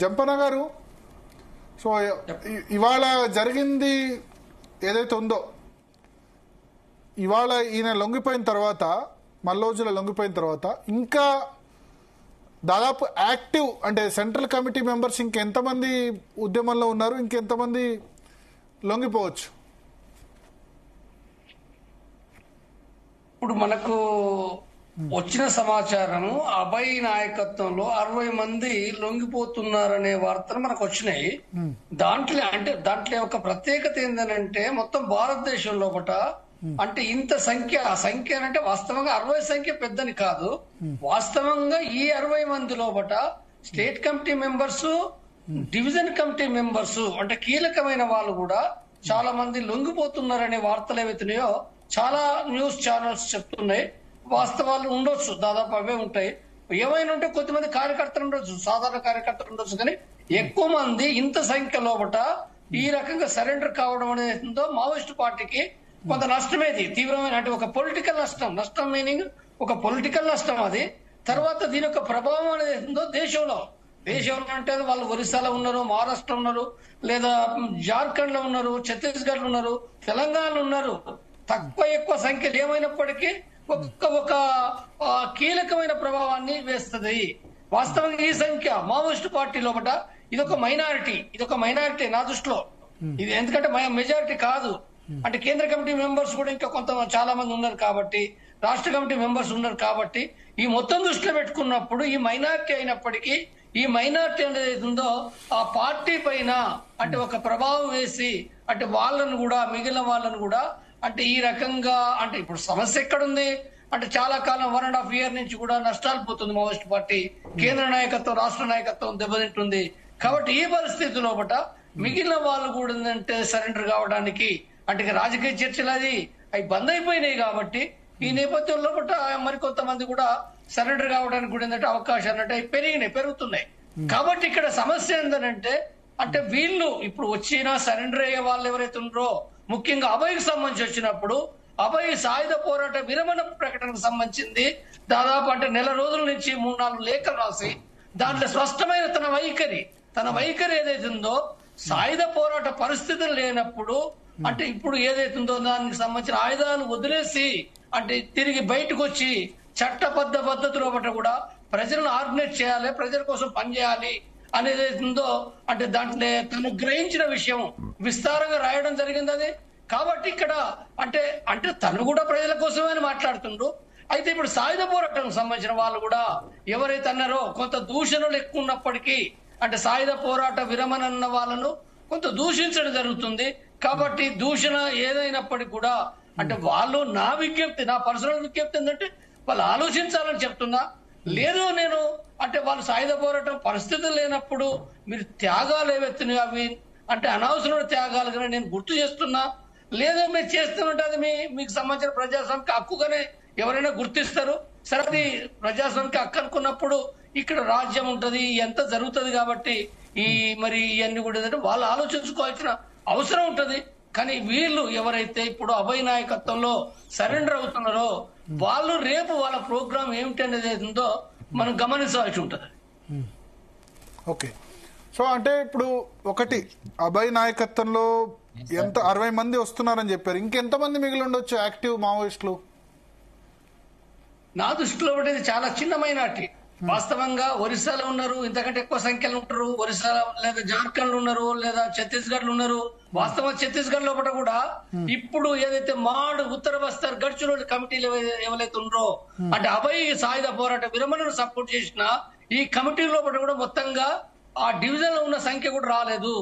జంపన్న గారు, సో ఇవాళ జరిగింది ఏదైతే ఉందో, ఇవాళ ఈయన లొంగిపోయిన తర్వాత, మల్లోజుల లొంగిపోయిన తర్వాత ఇంకా దాదాపు యాక్టివ్ అంటే సెంట్రల్ కమిటీ మెంబర్స్ ఇంకెంతమంది ఉద్యమంలో ఉన్నారు, ఇంకెంతమంది లొంగిపోవచ్చు? ఇప్పుడు మనకు వచ్చిన సమాచారము అభయ్ నాయకత్వంలో 60 మంది లొంగిపోతున్నారనే వార్తలు మనకు వచ్చినాయి. దాంట్లో ఒక ప్రత్యేకత ఏంటంటే మొత్తం భారతదేశం లోపల అంటే ఇంత సంఖ్య, ఆ సంఖ్య అంటే వాస్తవంగా 60 సంఖ్య పెద్దని కాదు. వాస్తవంగా ఈ 60 మంది లోపల state committee members, division committee members అంటే కీలకమైన వాళ్ళు కూడా చాలా మంది లొంగిపోతున్నారనే వార్తలు ఏవైతున్నాయో చాలా న్యూస్ ఛానల్స్ చెప్తున్నాయి. వాస్తవాలు ఉండొచ్చు, దాదాపు అవే ఉంటాయి. ఏమైనా ఉంటే కొద్దిమంది కార్యకర్తలు ఉండొచ్చు, సాధారణ కార్యకర్తలు ఉండొచ్చు, కానీ ఎక్కువ మంది ఇంత సంఖ్య లోపల ఈ రకంగా సరెండర్ కావడం అనేది మావోయిస్ట్ పార్టీకి కొంత నష్టమేది, తీవ్రమైన అంటే ఒక పొలిటికల్ నష్టం మీనింగ్ ఒక పొలిటికల్ నష్టం అది. తర్వాత దీని యొక్క ప్రభావం అనేది ఉందో దేశంలో అంటే వాళ్ళు ఒరిస్సాలో ఉన్నారు, మహారాష్ట్ర ఉన్నారు, లేదా జార్ఖండ్ లో ఉన్నారు, ఛత్తీస్గఢ్ లో ఉన్నారు, తెలంగాణలో ఉన్నారు. తక్కువ ఎక్కువ సంఖ్యలు ఏమైనప్పటికీ ఒక కీలకమైన ప్రభావాన్ని వేస్తుంది. వాస్తవంగా ఈ సంఖ్య మావోయిస్ట్ పార్టీ లోపల ఇదొక మైనారిటీ నా దృష్టిలో ఇది. ఎందుకంటే మెజారిటీ కాదు. అంటే కేంద్ర కమిటీ మెంబర్స్ కూడా ఇంకా కొంత చాలా మంది ఉన్నారు కాబట్టి, రాష్ట్ర కమిటీ మెంబర్స్ ఉన్నారు కాబట్టి, ఈ మొత్తం దృష్టిలో పెట్టుకున్నప్పుడు ఈ మైనారిటీ అయినప్పటికీ ఈ మైనారిటీ అనేది ఉందో ఆ పార్టీ పైన అంటే ఒక ప్రభావం వేసి అంటే వాళ్ళను కూడా మిగిలిన వాళ్ళను కూడా అంటే ఈ రకంగా అంటే ఇప్పుడు సమస్య ఎక్కడుంది అంటే చాలా కాలం 1.5 year నుంచి కూడా నష్టాలు పోతుంది మావోయిస్ట్ పార్టీ. కేంద్ర నాయకత్వం, రాష్ట్ర నాయకత్వం దెబ్బతింటుంది. కాబట్టి ఈ పరిస్థితి లోపల మిగిలిన వాళ్ళు కూడా ఏంటంటే సరెండర్ కావడానికి అంటే రాజకీయ చర్చలు అవి బంద్ అయిపోయినాయి. కాబట్టి ఈ నేపథ్యంలో మరికొంతమంది కూడా సరెండర్ కావడానికి కూడా ఏంటంటే అవకాశాలు అంటే పెరుగుతున్నాయి. కాబట్టి ఇక్కడ సమస్య ఏంటంటే అంటే వీళ్ళు ఇప్పుడు వచ్చిన సరెండర్ అయ్యే వాళ్ళు ఎవరైతే ఉన్నారో, ముఖ్యంగా అభయ్కి సంబంధించి వచ్చినప్పుడు అభయ్ సాయుధ పోరాట విరమణ ప్రకటనకు సంబంధించింది దాదాపు అంటే 1 నెల రోజుల నుంచి 3-4 లేఖలు రాసి దాంట్లో స్పష్టమైన తన వైఖరి ఏదైతే ఉందో సాయుధ పోరాట పరిస్థితులు లేనప్పుడు అంటే ఇప్పుడు ఏదైతుందో దానికి సంబంధించిన ఆయుధాలు వదిలేసి అంటే తిరిగి బయటకు వచ్చి చట్టబద్ధ పద్ధతిలో కూడా ప్రజలను ఆర్గనైజ్ చేయాలి, ప్రజల కోసం పనిచేయాలి అనేది ఉందో అంటే దాంట్లో తను గ్రహించిన విషయం విస్తారంగా రాయడం జరిగింది అది. కాబట్టి ఇక్కడ అంటే తను కూడా ప్రజల కోసమే అని మాట్లాడుతుండ్రు. అయితే ఇప్పుడు సాయుధ పోరాటం సంబంధించిన వాళ్ళు కూడా ఎవరైతే అన్నారో కొంత దూషణలు ఎక్కువ ఉన్నప్పటికీ అంటే సాయుధ పోరాట విరమణ అన్న వాళ్ళను కొంత దూషించడం జరుగుతుంది. కాబట్టి దూషణ ఏదైనప్పటికీ కూడా అంటే వాళ్ళు నా పర్సనల్ విజ్ఞప్తి ఏంటంటే వాళ్ళు ఆలోచించాలని చెప్తున్నా. లేదు నేను అంటే వాళ్ళు సాయుధ పోరాటం పరిస్థితులు లేనప్పుడు మీరు త్యాగాలు ఏవెత్తున్నాయి అవి అంటే అనవసరమైన త్యాగాలు కానీ నేను గుర్తు చేస్తున్నా. లేదో మీరు చేస్తున్నట్టు అది మీకు సంబంధించిన ప్రజాస్వామిక హక్కుగానే ఎవరైనా గుర్తిస్తారు. సరే అది ప్రజాస్వామిక హక్కు అనుకున్నప్పుడు ఇక్కడ రాజ్యం ఉంటది, ఎంత జరుగుతుంది. కాబట్టి మరి ఇవన్నీ కూడా ఏంటంటే వాళ్ళు ఆలోచించుకోవాల్సిన అవసరం ఉంటది. కానీ వీళ్ళు ఎవరైతే ఇప్పుడు అభయ్ నాయకత్వంలో సరెండర్ అవుతున్నారో వాళ్ళు రేపు వాళ్ళ ప్రోగ్రామ్ ఏమిటి అనేది ఉందో మనం గమనించాల్సి ఉంటది. ఓకే, సో అంటే ఇప్పుడు ఒకటి అభయ్ నాయకత్వంలో 60 మంది వస్తున్నారని చెప్పారు. ఇంకెంతమంది మిగిలి ఉండొచ్చు యాక్టివ్ మావోయిస్టులు? నా దృష్టిలో ఉండేది చాలా చిన్న మైనార్టీ. వాస్తవంగా ఒరిస్సాలో ఉన్నారు, ఇంతకంటే ఎక్కువ సంఖ్యలో ఉంటారు. ఒరిస్సా లేదా జార్ఖండ్ లో ఉన్నారు, లేదా ఛత్తీస్గఢ్ లో ఉన్నారు. వాస్తవంగా ఛత్తీస్గఢ్ లోపల కూడా ఇప్పుడు ఏదైతే మాడ్, ఉత్తర బస్తర్, గడ్చిరోలి కమిటీలు ఎవరైతే ఉన్నారో అంటే అభయ్ సాయుధ పోరాట విరమణను సపోర్ట్ చేసిన ఈ కమిటీ లోపల కూడా మొత్తంగా ఆ డివిజన్ లో ఉన్న సంఖ్య కూడా రాలేదు.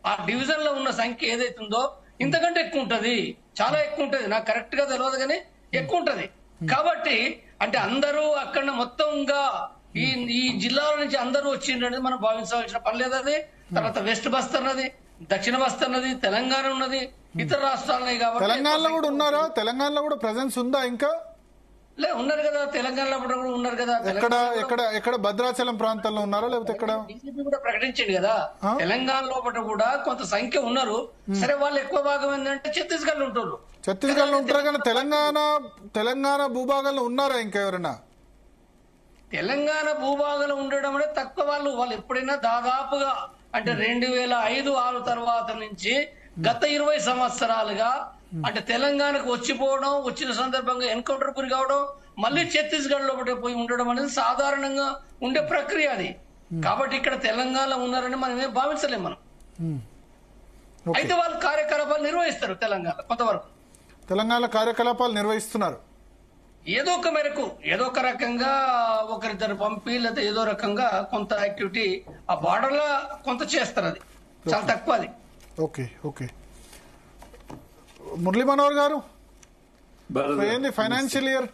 ఆ డివిజన్ లో ఉన్న సంఖ్య ఏదైతే ఉందో ఇంతకంటే ఎక్కువ ఉంటది, చాలా ఎక్కువ ఉంటది. నాకు కరెక్ట్ గా తెలియదు కానీ ఎక్కువ ఉంటది. కాబట్టి అంటే అందరూ అక్కడ మొత్తంగా ఈ జిల్లాల నుంచి అందరూ వచ్చిండ్రనేది మనం భావించవలసిన పని లేదు. అది తర్వాత వెస్ట్ బస్తర్ ఉన్నది, దక్షిణ బస్తర్ ఉన్నది, తెలంగాణ ఉన్నది, ఇతర రాష్ట్రాలు కాబట్టి తెలంగాణలో కూడా ఉన్నారా? తెలంగాణలో కూడా ప్రెజెన్స్ ఉందా? ఇంకా ఉన్నారు కదా, తెలంగాణలో కూడా ఉన్నారు కదా. ఎక్కడ భద్రాచలం ప్రాంతంలో ఉన్నారా లేకపోతే ఎక్కడ? బీజేపీ కూడా ప్రకటించింది కదా తెలంగాణ లోపల కూడా కొంత సంఖ్య ఉన్నారు. సరే వాళ్ళు ఎక్కువ భాగం ఏంటంటే ఛత్తీస్గఢ్ లో ఉంటారు. ఛత్తీస్గఢ్ లో ఉంటారు కానీ తెలంగాణ భూభాగంలో ఉన్నారా ఇంకా ఎవరైనా? తెలంగాణ భూభాగంలో ఉండడం అనేది తక్కువ. వాళ్ళు ఎప్పుడైనా దాదాపుగా అంటే 2005-6 తర్వాత నుంచి గత 20 సంవత్సరాలుగా అంటే తెలంగాణకు వచ్చిపోవడం, వచ్చిన సందర్భంగా ఎన్కౌంటర్ గురి కావడం, మళ్ళీ ఛత్తీస్గఢ్ లో పోయి ఉండడం అనేది సాధారణంగా ఉండే ప్రక్రియ అది. కాబట్టి ఇక్కడ తెలంగాణలో ఉన్నారని మనం ఏం భావించలేం మనం. అయితే వాళ్ళు కార్యకలాపాలు నిర్వహిస్తారు తెలంగాణ కొంతవరకు. తెలంగాణ కార్యకలాపాలు నిర్వహిస్తున్నారు ఏదో ఒక మేరకు, ఏదో ఒక రకంగా ఒకరిద్దరు పంపి లేదా ఏదో రకంగా కొంత యాక్టివిటీ ఆ బార్డర్ లో కొంత చేస్తారు. అది చాలా తక్కువ అది. ఓకే ఓకే మురళీ మనోహర్ గారు, ఏంది ఫైనాన్షియల్ ఇయర్